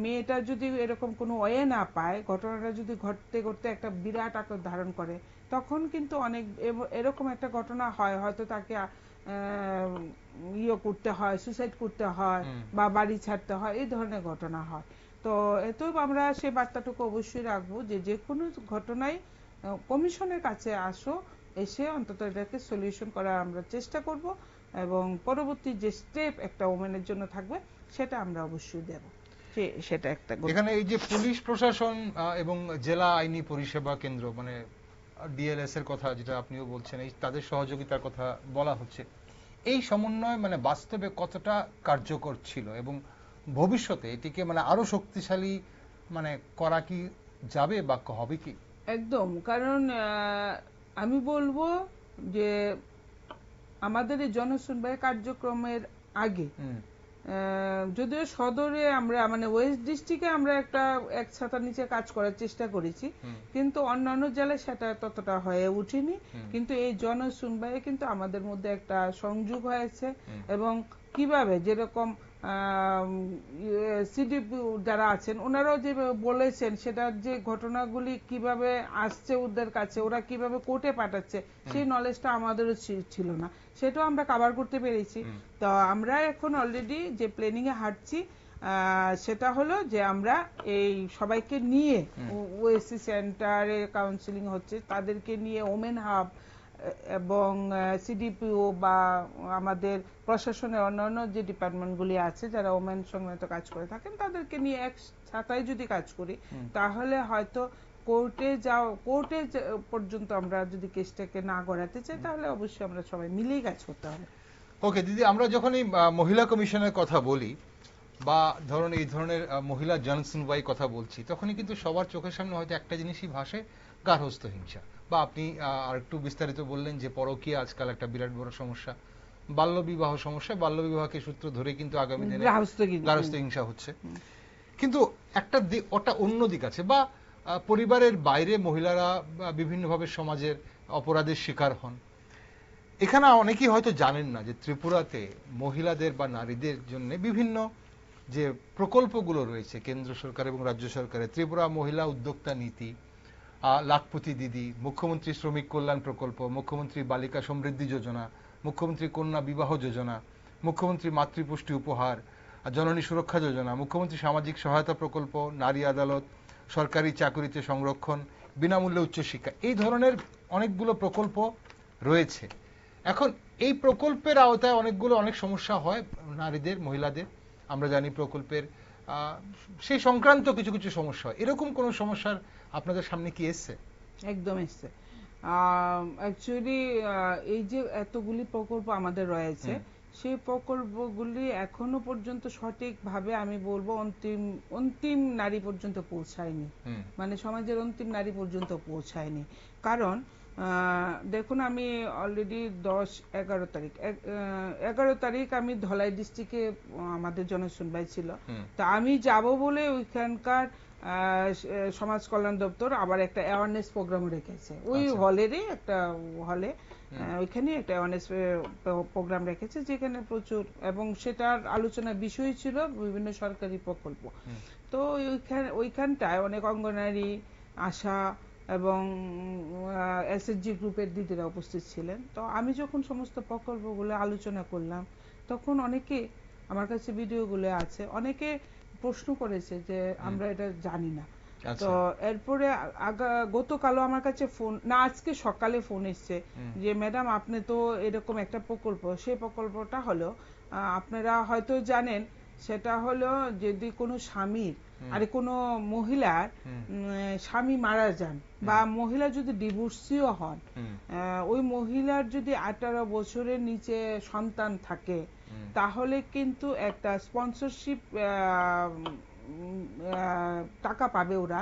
মেয়েটা যদি এরকম কোনো ওয়ে না পায়, ঘটনাটা যদি ঘটতে ঘটতে একটা বিরাট আকার ধারণ করে, তখন কিন্তু অনেক এরকম একটা ঘটনা হয়, হয়তো তাকে করতে হয়, সুসাইড করতে হয় বা বাড়ি ছাড়তে হয়, এই ধরনের ঘটনা হয়। তো এতেও আমরা সেই বার্তাটুকু অবশ্যই রাখবো যে যে কোনো ঘটনায় কমিশনের কাছে আসো, এসে অন্তত এটাকে সলিউশন করার আমরা চেষ্টা করব, এবং পরবর্তী যে স্টেপ একটা ওমেনের জন্য থাকবে সেটা আমরা অবশ্যই দেব। সেটা একটা এখানে এই যে পুলিশ প্রশাসন এবং জেলা আইনি পরিষেবা কেন্দ্র মানে ডিএলএস এর কথা যেটা আপনিও বলছেন, এই তাদের সহযোগিতার কথা বলা হচ্ছে, এই সমন্বয় মানে বাস্তবে কতটা কার্যকর ছিল এবং ভবিষ্যতে এটিকে মানে আরো শক্তিশালী মানে করা কি যাবে বা হবে কি? একদম, কারণ আমি বলবো যে আমাদের এই জনশুনবাই কার্যক্রমের আগে যদিও সদরে আমরা মানে ওয়েস্ট ডিস্ট্রিক্টে আমরা একটা এক ছাতার নিচে কাজ করার চেষ্টা করেছি, কিন্তু অন্যান্য জেলায় সেটা ততটা হয়ে উঠেনি। কিন্তু এই জনশুনবাই কিন্তু আমাদের মধ্যে একটা সংযোগ হয়েছে, এবং কিভাবে যেরকম সিডিপি যারা আছেন ওনারাও যে বলেছেন সেটার যে ঘটনাগুলি কিভাবে আসছে ওদের কাছে, ওরা কিভাবে কোর্টে পাঠাচ্ছে, সেই নলেজটা আমাদেরও ছিল না, সেটাও আমরা কভার করতে পেরেছি। তো আমরা এখন অলরেডি যে প্ল্যানিং এ হাঁটছি সেটা হলো যে আমরা এই সবাইকে নিয়ে ওএসসি সেন্টারে কাউন্সিলিং হচ্ছে, তাদেরকে নিয়ে ওমেন হাব এবং সিডিপিও বা আমাদের প্রশাসনের অন্যান্য যে ডিপার্টমেন্টগুলি আছে যারা ওমেন সংক্রান্ত কাজ করে থাকেন তাদেরকে নিয়ে এক ছাতায় যদি কাজ করি, তাহলে হয়তো কোর্টে পর্যন্ত আমরা যদি কেসটাকে না গড়াতে চাই, তাহলে অবশ্যই আমরা সবাই মিলেই কাজ করতে হবে। ওকে দিদি, আমরা যখনই মহিলা কমিশনের কথা বলি বা ধরুন এই ধরনের মহিলা জনশুনবাই কথা বলছি, তখনই কিন্তু সবার চোখের সামনে হয়তো একটা জিনিসই ভাসে, গার্হস্থ্য হিংসা। বা আপনি আর একটু বিস্তারিত বললেন যে পরকীয়া আজকাল একটা বিরাট বড় সমস্যা, বাল্যবিবাহ সমস্যা, বাল্যবিবাহকে সূত্র ধরে কিন্তু আগামী দিনে গার্হস্থ্য হিংসা হচ্ছে। কিন্তু ওটা অন্য দিক আছে, বা পরিবারের বাইরে মহিলারা বিভিন্নভাবে সমাজের অপরাধের শিকার হন। এখানে অনেকেই হয়তো জানেন না যে ত্রিপুরাতে মহিলাদের বা নারীদের জন্য বিভিন্ন যে প্রকল্পগুলো রয়েছে কেন্দ্র সরকার এবং রাজ্য সরকারের, ত্রিপুরা মহিলা উদ্যোক্তা নীতি, লাখপতি দিদি, মুখ্যমন্ত্রী শ্রমিক কল্যাণ প্রকল্প, মুখ্যমন্ত্রী বালিকা সমৃদ্ধি যোজনা, মুখ্যমন্ত্রী কন্যা বিবাহ যোজনা, মুখ্যমন্ত্রী মাতৃপুষ্টি উপহার, জননী সুরক্ষা যোজনা, মুখ্যমন্ত্রী সামাজিক সহায়তা প্রকল্প, নারী আদালত, সরকারি চাকরিতে সংরক্ষণ, বিনামূল্যে উচ্চশিক্ষা, এই ধরনের অনেকগুলো প্রকল্প রয়েছে। এখন এই প্রকল্পের আওতায় অনেক সমস্যা হয় নারীদের, মহিলাদের। আমরা জানি প্রকল্পের সেই সংক্রান্ত কিছু কিছু সমস্যা হয়। এরকম কোন সমস্যার আপনাদের সামনে কি এসছে? একদম এসছে। অ্যাকচুয়ালি এই যে এতগুলি প্রকল্প আমাদের রয়েছে, সেই প্রকল্পগুলি এখনো পর্যন্ত সঠিকভাবে আমি বলবো অন্তিম নারী পর্যন্ত পৌঁছায়নি, মানে সমাজের অন্তিম নারী পর্যন্ত পৌঁছায়নি। কারণ দেখুন, আমি অলরেডি 11 তারিখ আমি ধলাই ডিস্ট্রিক্টে আমাদের জনশুনবাই ছিল, তা আমি যাব বলে ওইখানকার সমাজ কল্যাণ দপ্তর আবার একটা অ্যাওয়ারনেস প্রোগ্রাম রেখেছে, ওই হলেরই একটা হলে ওইখানে একটা অ্যাওয়ারনেস প্রোগ্রাম রেখেছে, যেখানে প্রচুর, এবং সেটার আলোচনার বিষয় ছিল বিভিন্ন সরকারি প্রকল্প। তো ওইখানটায় অনেক অঙ্গনারী, আশা এবং এসএসজি গ্রুপের দিদিরা উপস্থিত ছিলেন। তো আমি যখন সমস্ত প্রকল্পগুলো আলোচনা করলাম, তখন অনেকে, আমার কাছে ভিডিওগুলো আছে, অনেকে প্রশ্ন করেছে যে আমরা এটা জানি না। তো এরপরে গতকালও আমার কাছে ফোন, না আজকে সকালে ফোন এসছে যে ম্যাডাম আপনি তো এরকম একটা প্রকল্প, সেই প্রকল্পটা হলো আপনারা হয়তো জানেন, সেটা হলো যদি কোনো স্বামীর আর কোনো মহিলার স্বামী মারা যান বা মহিলা যদি ডিভোর্সিও হন, ওই মহিলার যদি 18 বছরের নিচে সন্তান থাকে, তাহলে কিন্তু একটা স্পন্সরশিপ টাকা পাবে ওরা,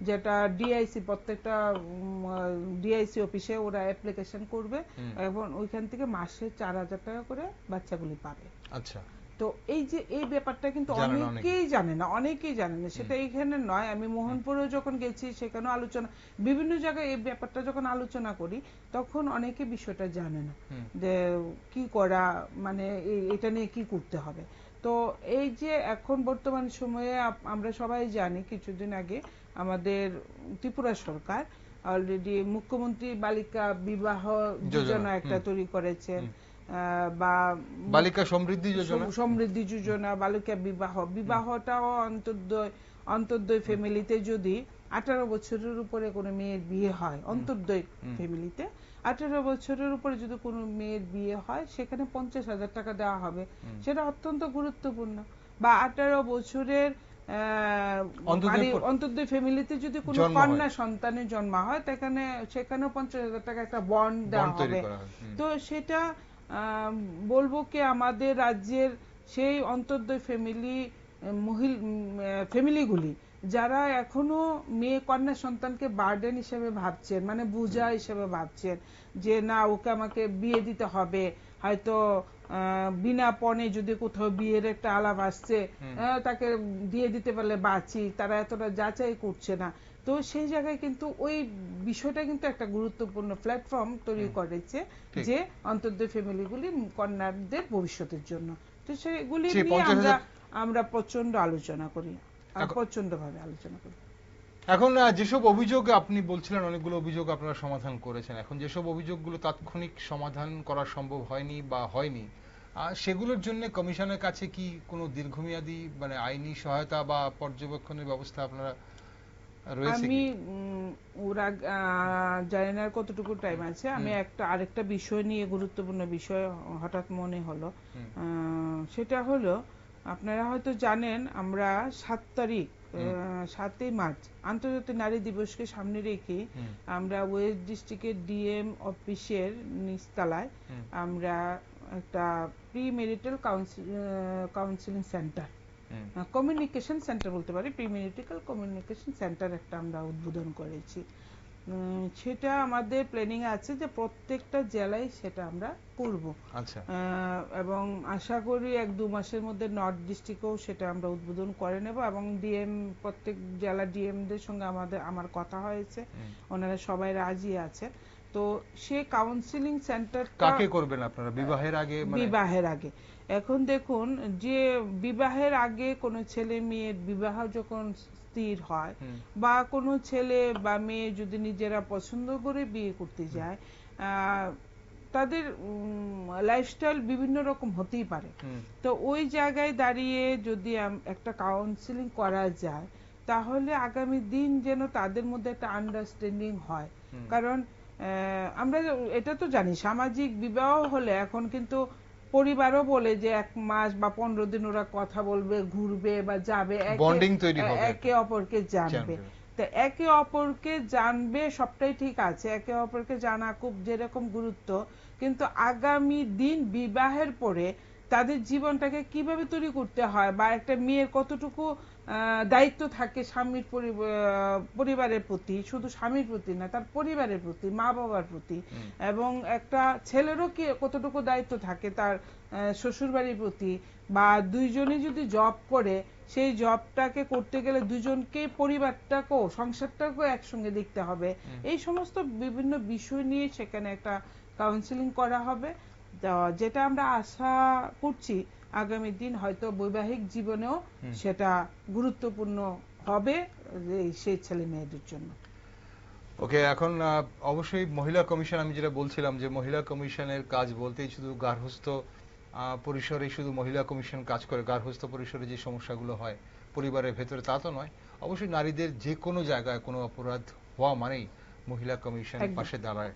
যেটা ডিআইসি, প্রত্যেকটা ডিআইসি অফিসে ওরা অ্যাপ্লিকেশন করবে এবং ওইখান থেকে মাসে 4000 টাকা করে বাচ্চাগুলি পাবে। আচ্ছা, তো এই যে এই ব্যাপারটা কিন্তু অনেকেই জানে না, সেটা এখানে নয়, আমি মোহনপুরেও যখন গেছি সেখানেও আলোচনা, বিভিন্ন জায়গায় এই ব্যাপারটা যখন আলোচনা করি তখন অনেকে বিষয়টা জানে না যে কি করা, মানে এটা নিয়ে কি করতে হবে। তো তো এই যে এখন বর্তমান সময়ে আমরা সবাই জানি কিছুদিন আগে আমাদের ত্রিপুরা সরকার অলরেডি মুখ্যমন্ত্রী বালিকা বিবাহ যোজনা একটা তৈরি করেছেন, বা বালিকা সমৃদ্ধি যোজনা, বালিকা বিবাহটাও অন্তর্দয় ফ্যামিলিতে যদি 18 বছরের উপরে কোনো মেয়ের বিয়ে হয়, অন্তর্দয় ফ্যামিলিতে 18 বছরের উপরে যদি কোনো মেয়ের বিয়ে হয় সেখানে 50,000 টাকা দেওয়া হবে। সেটা অত্যন্ত গুরুত্বপূর্ণ। বা 18 বছরের অন্তর্দয় ফ্যামিলিতে যদি কোনো কন্যা সন্তানের জন্ম হয় সেখানেও 50,000 টাকা একটা বন্ড দেওয়া হবে। তো সেটা বলবো কি আমাদের রাজ্যের সেই অন্তর্দয় ফ্যামিলিগুলি যারা এখনো মেয়ে কন্যা সন্তানকে বার্ডেন হিসেবে ভাবছেন, মানে বোঝা হিসেবে ভাবছেন, যে না ওকে আমাকে বিয়ে দিতে হবে, হয়তো বিনা পণে যদি কোথাও বিয়ের একটা আলাপ আসছে তাকে দিয়ে দিতে পারলে বাঁচি, তারা এতটা যাচাই করছে না। তো সেই জায়গায় কিন্তু ওই বিষয়টা কিন্তু একটা গুরুত্বপূর্ণ প্ল্যাটফর্ম তৈরি করেছে যে অন্তর্দয় ফ্যামিলিগুলি কন্যাদের ভবিষ্যতের জন্য। তো সেগুলি নিয়ে আমরা প্রচন্ড আলোচনা করি, প্রচন্ড ভাবে আলোচনা করি। এখন যেসব অভিযোগ আপনি বলছিলেন, অনেকগুলো অভিযোগ আপনারা সমাধান করেছেন, এখন যেসব অভিযোগগুলো তাৎক্ষণিক সমাধান করা সম্ভব হয়নি বা হয়নি, সেগুলোর জন্য কমিশনের কাছে কি কোনো দীর্ঘমেয়াদী মানে আইনি সহায়তা বা পর্যবেক্ষণের ব্যবস্থা আপনারা রয়েছে? আমি ওরা জানি না কতটুকু টাইম আছে। আমি আরেকটা বিষয় নিয়ে, গুরুত্বপূর্ণ বিষয় হঠাৎ মনে হলো, সেটা হলো আপনারা হয়তো জানেন আমরা 7 মার্চ আন্তর্জাতিক নারী দিবসকে সামনে রেখে আমরা ওয়েস্ট ডিস্ট্রিক্টের ডিএম অফিসের নিচতলায় আমরা একটা pre marital counselling centre, communication centre বলতে পারি, প্রি মেরিটাল কমিউনিকেশন সেন্টার একটা আমরা উদ্বোধন করেছি। সেটা আমাদের প্ল্যানিং আছে যে প্রত্যেকটা জেলায় সেটা আমরা করব। আচ্ছা। এবং আশা করি 1-2 মাসের মধ্যে নর্থ ডিস্ট্রিক্টেও সেটা আমরা উদ্বোধন করে নেব। এবং প্রত্যেক জেলা ডিএমদের সঙ্গে আমার কথা হয়েছে, ওনারা সবাই রাজি আছে। তো সেই কাউন্সিলিং সেন্টার কাকে করবেন আপনারা বিবাহের আগে? বিবাহের আগে। এখন দেখুন যে বিবাহের আগে কোনো ছেলে মেয়ের বিবাহ যখন স্থির হয়, বা কোনো ছেলে বা মেয়ে যদি নিজেরা পছন্দ করে বিয়ে করতে যায়, তাদের লাইফস্টাইল বিভিন্ন রকম হতেই পারে। তো ওই জায়গায় দাঁড়িয়ে যদি একটা কাউন্সিলিং করা যায় তাহলে আগামী দিন যেন তাদের মধ্যে একটা আন্ডারস্ট্যান্ডিং হয়। কারণ আমরা এটা তো জানি সামাজিক বিবাহ হলে এখন কিন্তু পরিবারও বলে যে 1 মাস বা 15 দিন ওরা কথা বলবে, ঘুরবে বা যাবে, একে অপরকে জানবে। তো একে অপরকে জানবে, সবটাই ঠিক আছে, একে অপরকে জানা খুব যেরকম গুরুত্ব, কিন্তু আগামী দিন বিবাহের পরে তাদের জীবনটাকে কিভাবে তৈরি করতে হয়, বা একটা মেয়ের কতটুকু দায়িত্ব থাকে স্বামীর পরিবারের প্রতি, শুধু স্বামীর প্রতি না, তার পরিবারের প্রতি, মা বাবার প্রতি, এবং একটা ছেলেরও কি কতটুকু দায়িত্ব থাকে তার শ্বশুর বাড়ির প্রতি, বা দুইজনে যদি জব করে সেই জবটাকে করতে গেলে দুজনকে পরিবারটাকেও সংসারটাকেও একসঙ্গে দেখতে হবে। এই সমস্ত বিভিন্ন বিষয় নিয়ে সেখানে একটা কাউন্সিলিং করা হবে, যেটা আমরা আশা করছি আগামী দিন হয়তো বৈবাহিক জীবনেও সেটা গুরুত্বপূর্ণ হবে সেই ছেলে মেয়েদের জন্য। ওকে, এখন অবশ্যই মহিলা কমিশন, আমি যেটা বলছিলাম যে মহিলা কমিশনের কাজ বলতেই শুধু গার্হস্থ্য পরিসরে শুধু মহিলা কমিশন কাজ করে, গার্হস্থ্য পরিসরে যে সমস্যাগুলো হয় পরিবারের ভেতরে তা তো নয়, অবশ্যই নারীদের যে কোনো জায়গায় কোনো অপরাধ হওয়া মানেই মহিলা কমিশন পাশে দাঁড়ায়।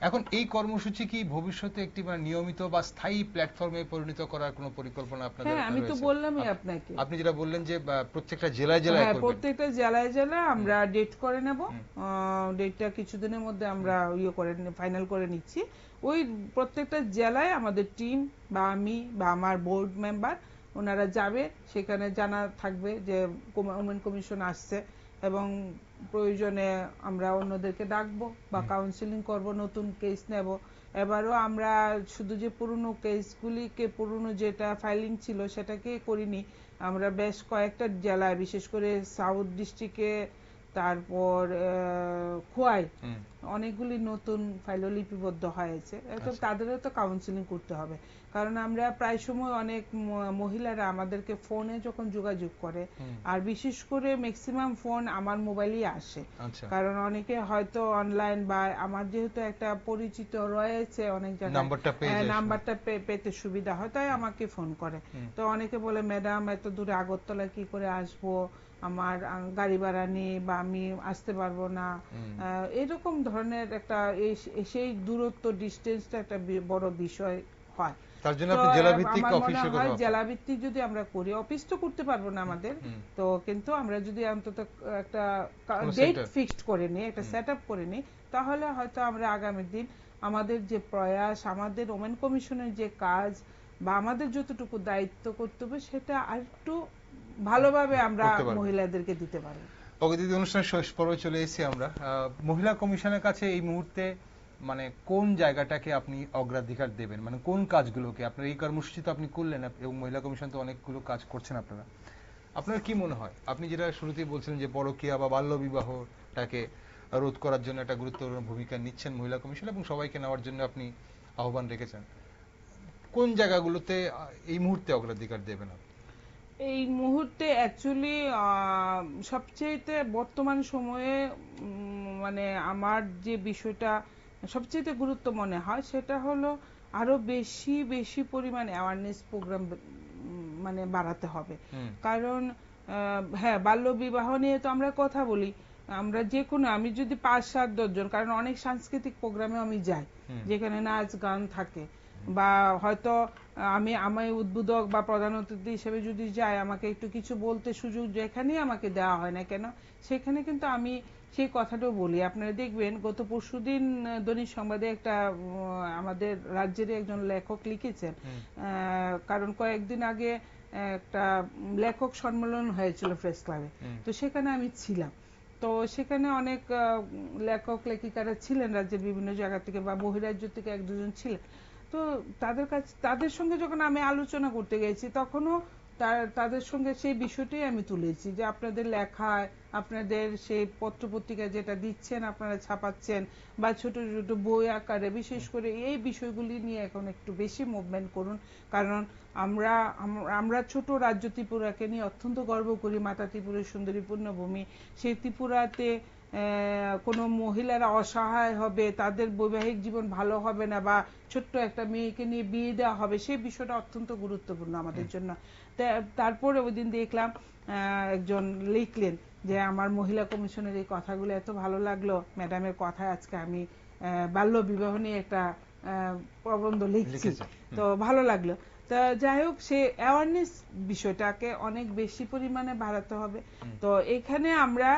এখন এই কর্মসূচি কি ভবিষ্যতে একটি মানে নিয়মিত বা স্থায়ী প্ল্যাটফর্মে পরিণত করার কোনো পরিকল্পনা আপনাদের? হ্যাঁ, আমি তো বললামই আপনাকে, আপনি যেটা বললেন যে প্রত্যেকটা জেলায় জেলায় করবেন। প্রত্যেকটা জেলায় জেলায় আমরা ডেট করে নেব, ডেটটা কিছুদিনের মধ্যে আমরা ফাইনাল করে নিচ্ছি। ওই প্রত্যেকটা জেলায় আমাদের টিম বা আমি বা আমার বোর্ড মেম্বার ওনারা যাবে, সেখানে জানা থাকবে যে ওমেন কমিশন আসছে, এবং প্রয়োজনে আমরা অন্যদেরকে ডাকবো বা কাউন্সিলিং করব, নতুন কেস নেব। এবারও আমরা শুধু যে পুরনো কেসগুলিকে, পুরনো যেটা ফাইলিং ছিল সেটাকে করিনি, আমরা বেশ কয়েকটা জেলায়, বিশেষ করে সাউথ ডিস্ট্রিক্টে তারপর খোয়াই অনেকগুলি নতুন ফাইলও লিপিবদ্ধ হয়েছে। তাদেরও তো কাউন্সিলিং করতে হবে, কারণ আমরা প্রায় সময় অনেক মহিলারা আমাদেরকে ফোনে যখন যোগাযোগ করে, আর বিশেষ করে ম্যাক্সিমাম ফোন আমার মোবাইলেই আসে, কারণ অনেকে হয়তো অনলাইন বা আমার যেহেতু একটা পরিচিত রয়েছে অনেক জায়গায় নাম্বারটা পেতে সুবিধা হয়, তাই আমাকে ফোন করে। তো অনেকে বলে ম্যাডাম এত দূরে আগরতলা কি করে আসবো, আমার গাড়ি ভাড়া নেই বা আমি আসতে পারবো না, এরকম ধরনের একটা সেই দূরত্ব ডিস্টেন্সটা একটা বড় বিষয় হয়। তার জন্য আপনি জেলাভিত্তিক অফিসে কথা বলেন। জেলাভিত্তিক যদি আমরা করি, অফিস তো করতে পারবো না আমাদের, তো কিন্তু আমরা যদি অন্তত একটা ডেট ফিক্সড করে নিই, একটা সেটআপ করে নিই, তাহলে হয়তো আমরা আগামী দিন আমাদের যে প্রয়াস, আমাদের ওমেন কমিশনের যে কাজ বা আমাদের যতটুকু দায়িত্ব কর্তব্য, সেটা আরেকটু ভালোভাবে আমরা মহিলাদেরকে দিতে পারবো। ওকে দিদি, অনুষ্ঠানের শেষ পর্বে চলে এসেছি আমরা। মহিলা কমিশনের কাছে এই মুহূর্তে মানে কোন জায়গাটাকে আপনি অগ্রাধিকার দেবেন, মানে কোন কাজগুলোকে? আপনার এই কর্মসূচি তো আপনি করলেন এবং মহিলা কমিশন তো অনেকগুলো কাজ করছেন আপনারা, আপনার কি মনে হয়? আপনি যেটা শুরুতেই বলছিলেন যে পরকীয়া বা বাল্য বিবাহটাকে রোধ করার জন্য একটা গুরুত্বপূর্ণ ভূমিকা নিচ্ছেন মহিলা কমিশন এবং সবাইকে নেওয়ার জন্য আপনি আহ্বান রেখেছেন, কোন জায়গাগুলোতে এই মুহূর্তে অগ্রাধিকার দেবেন? এই মুহূর্তে অ্যাকচুয়ালি সবচেয়ে বর্তমান সময়ে মানে আমার যে বিষয়টা সবচেয়ে গুরুত্ব মনে হয়, সেটা হলো আরো বেশি বেশি পরিমাণে অ্যাওয়ারনেস প্রোগ্রাম মানে বাড়াতে হবে। কারণ হ্যাঁ, বাল্য বিবাহ নিয়ে তো আমরা কথা বলি, আমরা যে কোনো, আমি যদি ৫-৭-১০ জন, কারণ অনেক সাংস্কৃতিক প্রোগ্রামে আমি যাই যেখানে নাচ গান থাকে, বা হয়তো আমি উদ্বোধক বা প্রধান অতিথি হিসেবে যদি যাই, আমাকে একটু কিছু বলতে সুযোগ যেখানেই আমাকে দেওয়া হয় না কেন, সেখানে কিন্তু আমি সেই কথাটাও বলি। আপনারা দেখবেন গত পরশুদিন দৈনিক সংবাদে একটা আমাদের রাজ্যের একজন লেখক লিখেছেন, কারণ কয়েকদিন আগে একটা লেখক সম্মেলন হয়েছিল প্রেস ক্লাবে, তো সেখানে আমি ছিলাম। তো সেখানে অনেক লেখক লেখিকারা ছিলেন রাজ্যের বিভিন্ন জায়গা থেকে বা বহিরাজ্য থেকে ১-২ জন ছিলেন। তো তাদের সঙ্গে যখন আমি আলোচনা করতে গেছি, তখনও তাদের সঙ্গে সেই বিষয়টাই আমি তুলেছি যে আপনাদের লেখায়, আপনাদের সেই পত্রপত্রিকা যেটা দিচ্ছেন, আপনারা ছাপাচ্ছেন বা ছোট ছোট বই আকারে, বিশেষ করে এই বিষয়গুলি নিয়ে এখন একটু বেশি মুভমেন্ট করুন। কারণ আমরা ছোট রাজ্য ত্রিপুরাকে নিয়ে অত্যন্ত গর্ব করি, মাতা ত্রিপুরার সুন্দরী পূর্ণভূমি। সেই ত্রিপুরাতে কোনো মহিলারা অসহায় হবে, তাদের বৈবাহিক জীবন ভালো হবে না, বা ছোট্ট একটা মেয়েকে নিয়ে বিয়ে দেওয়া হবে, সেই বিষয়টা অত্যন্ত গুরুত্বপূর্ণ আমাদের জন্য। তারপরে ওই দিন দেখলাম একজন লিখলেন যে আমার মহিলা কমিশনের এই কথাগুলো এত ভালো লাগলো, ম্যাডামের কথায় আজকে আমি বাল্য বিবাহ নিয়ে একটা প্রবন্ধ লিখছি, তো ভালো লাগলো। তা যাই হোক, সে অ্যাওয়ারনেস বিষয়টাকে অনেক বেশি পরিমাণে বাড়াতে হবে। তো এখানে আমরা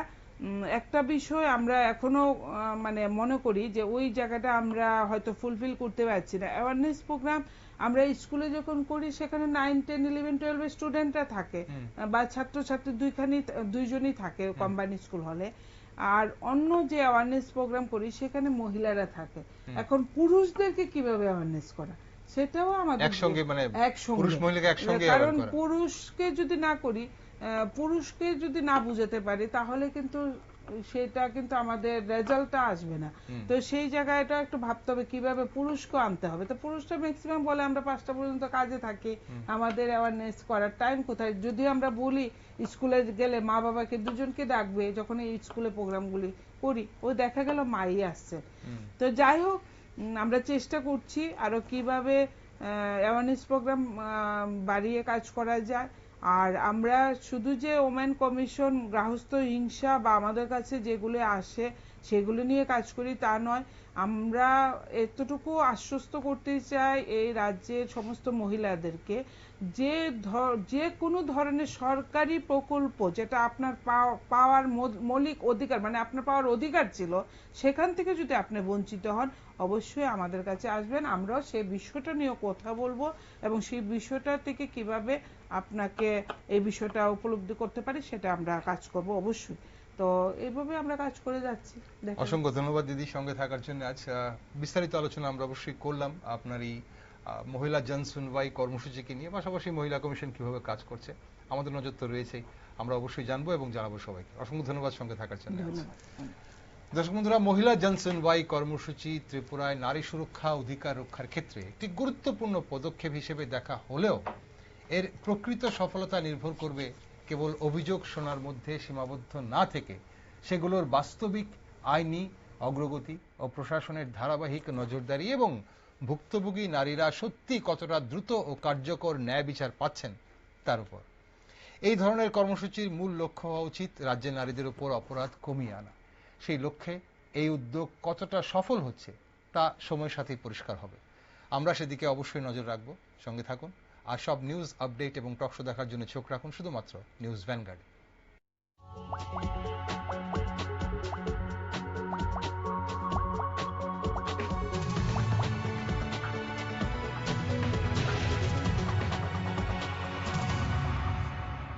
একটা বিষয় আমরা এখনো মানে মনে করি যে ওই জায়গাটা আমরা হয়তো ফুলফিল করতে পারছি না। অ্যাওয়ারনেস প্রোগ্রাম আমরা স্কুলে যখন করি, সেখানে 9, 10, 11, 12 এর স্টুডেন্টরা থাকে, বা ছাত্রছাত্রী দুইজনই থাকে কম্বাইন্ড স্কুল হলে। আর অন্য যে অ্যাওয়ারনেস প্রোগ্রাম করি, সেখানে মহিলারা থাকে। এখন পুরুষদেরকে কিভাবে অ্যাওয়ারনেস করা, সেটাও আমাদের একসঙ্গে, মানে পুরুষ মহিলাকে একসঙ্গে, কারণ পুরুষকে যদি না করি, পুরুষকে যদি না বুঝাতে পারি, তাহলে কিন্তু সেটা কিন্তু আমাদের রেজাল্টটা আসবে না। তো সেই জায়গাটা একটু ভাবতে হবে কিভাবে পুরুষকে আনতে হবে। তো পুরুষরা ম্যাক্সিমাম বলে আমরা 5টা পর্যন্ত কাজে থাকি, আমাদের অ্যাওয়ারনেস করার টাইম কোথায়? যদি আমরা বলি স্কুলে গেলে মা বাবাকে দুজনকে ডাকবে, যখন এই স্কুলে প্রোগ্রামগুলি করি, ওই দেখা গেল মাই আসছে। তো যাই হোক, আমরা চেষ্টা করছি আরো কিভাবে অ্যাওয়ারনেস প্রোগ্রাম বাড়িয়ে কাজ করা যায়। আর আমরা শুধু যে ওমেন কমিশন গৃহস্থ হিংসা বা আমাদের কাছে যেগুলো আসে সেগুলো নিয়ে কাজ করি তা নয়, আমরা এতটুকু আশ্বস্ত করতে চাই এই রাজ্যের সমস্ত মহিলাদেরকে, যে কোনো ধরনের সরকারি প্রকল্প যেটা আপনার পাওয়ার মৌলিক অধিকার, মানে আপনার পাওয়ার অধিকার ছিল, সেখান থেকে যদি আপনি বঞ্চিত হন, অবশ্যই আমাদের কাছে আসবেন। আমরাও সেই বিষয়টা নিয়ে কথা বলবো এবং সেই বিষয়টা থেকে কিভাবে আপনাকে এই বিষয়টা উপলব্ধি করতে পারি, সেটা আমরা কাজ করব অবশ্যই। তো এইভাবে আমরা কাজ করে যাচ্ছি। অসংখ্য ধন্যবাদ দিদির সঙ্গে থাকার জন্য। আজ বিস্তারিত আলোচনা আমরা অবশ্যই করলাম আপনার এই মহিলা জন সুনওয়াই কর্মসূচিকে নিয়ে, পাশাপাশি মহিলা কমিশন কিভাবে কাজ করছে, আমাদের নজর তো রয়েছেই। আমরা অবশ্যই জানবো এবং জানাবো সবাইকে। অসংখ্য ধন্যবাদ সঙ্গে থাকার জন্য। ধন্যবাদ। দর্শক বন্ধুরা, মহিলা জনসুনওয়াই কর্মসূচি ত্রিপুরায় নারী সুরক্ষা অধিকার রক্ষার ক্ষেত্রে একটি গুরুত্বপূর্ণ পদক্ষেপ হিসেবে দেখা হলেও এর প্রকৃত সফলতা নির্ভর করবে কেবল অভিযোগ শোনার মধ্যে সীমাবদ্ধ না থেকে সেগুলোর বাস্তবিক আইনি অগ্রগতি ও প্রশাসনের ধারাবাহিক নজরদারি এবং ভুক্তভোগী নারীরা সত্যি কতটা দ্রুত ও কার্যকর ন্যায় বিচার পাচ্ছেন তার উপর। এই ধরনের কর্মসূচির মূল লক্ষ্য হওয়া উচিত রাজ্যের নারীদের উপর অপরাধ কমিয়ে আনা। সেই লক্ষ্যে এই উদ্যোগ কতটা সফল হচ্ছে তা সময়ের সাথেই পরিষ্কার হবে। আমরা সেদিকে অবশ্যই নজর রাখব। সঙ্গে থাকুন। আর সব নিউজ আপডেট এবং টকশো দেখার জন্য চোখ রাখুন শুধুমাত্র নিউজ ভ্যানগার্ডে।